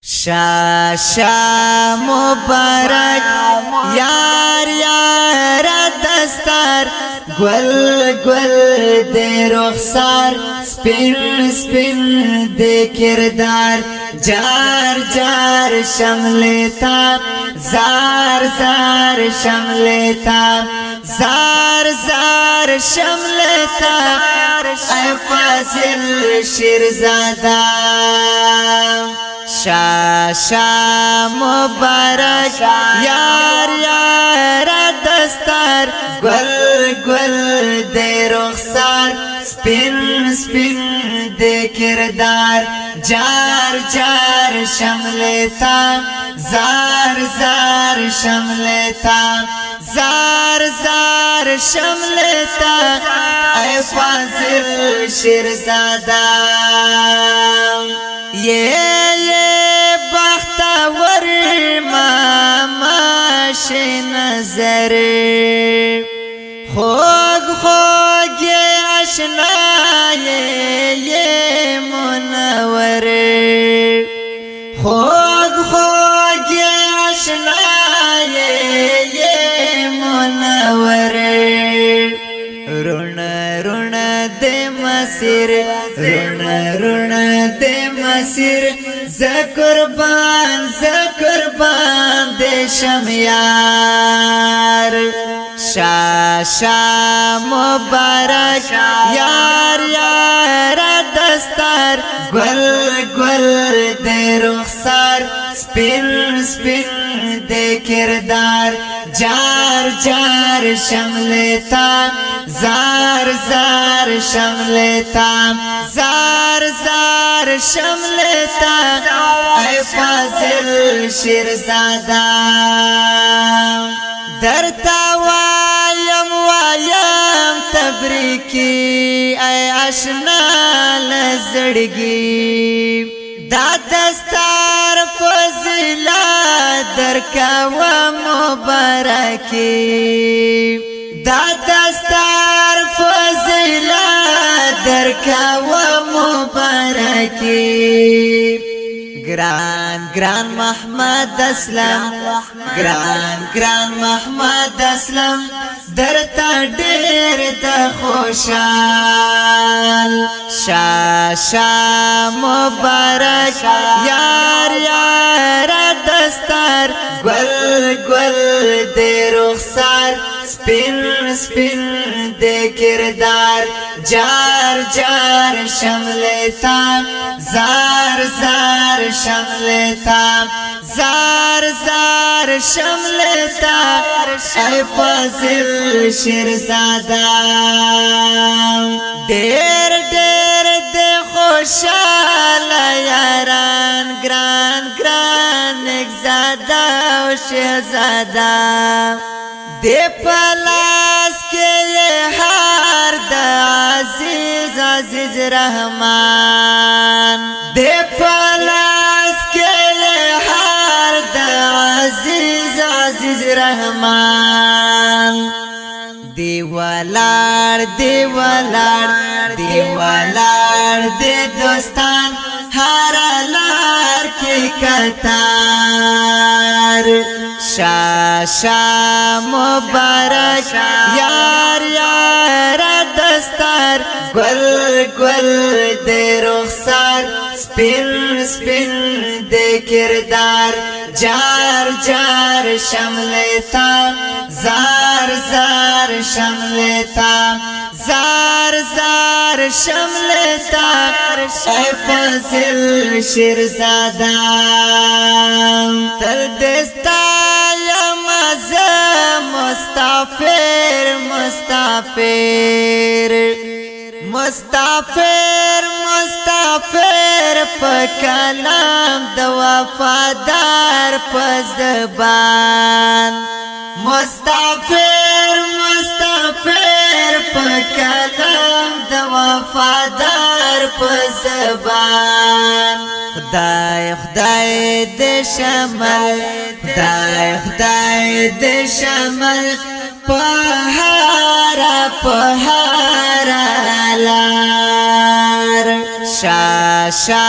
شا مبارک یار یار دستار گل گل دے رخسار سپین سپین دے کردار جار جار شملتا زار زار شملتا زار زار شملتا اے فاضل شیرزادہ شا مبارک یار یار دستار گل گل دے رخسار سپین سپین دے کردار جار جار شملتا زار زار شملتا زار زار شملتا اے فاضل شیرزادہ یہ بختور ماماش نظر خوگ خوگ اشنا یہ منور خوگ خوگ اشنا یہ منور رون رون دے مسیر رون رون دے مسیر زقربان دے شمیار شا مبارک یار یار دستار گل گل دے رخسار سپین سپین دے کردار جار جار شملتا زار زار شملتا زار زار شملتا اے فاضل شیرزادہ درتا وایم وایم تبریکی اے اشنا لزڑگی دا دستار فضیلہ درکا و مبارکی دا دستار فضیلہ درکا و مبارکی گران گران محمد اسلم گران گران محمد اسلم درتا ډېر د خوشال شا مبارک یار یار دستار گل گل دے رخسار سپین سپین دے کردار جار جار شملتا زار زار شملتا زار زار شملتا اے فاضل شیرزادہ دیر دیر دے خوشال یاران گران گران اگزادہ و شہزادہ دے پلاس کے یہ ہار دا عزیز عزیز رحمان دے پلاس کے یہ ہار دا عزیز عزیز رحمان دیوالار دیوالار دیوالار دے دوستان ہارا لار کی کتار شا مبارک یار یار دستار گل گل دے رخسار سپین سپین دے کردار جار جار شملتا زار زار شملتا زار زار شملتا اے فاضل شیرزادہ تل دستا یا مزہ مستغفر مستغفر مستغفر مستغفر پا کلام د وفادار پا زبان مستغفر مستغفر پا کلام د وفادار پا زبان خدای خدای دے شمل خدای خدای دے شمل پہارا پہارا لار شا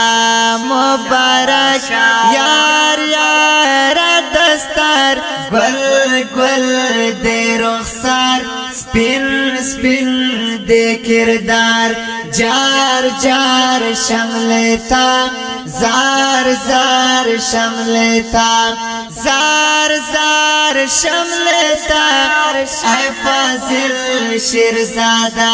مبارک یا spin spin दे किरदार jar jar शमलेता jar jar शमलेता जार जार शमलेता ऐ फाजिल शिरज़ादा।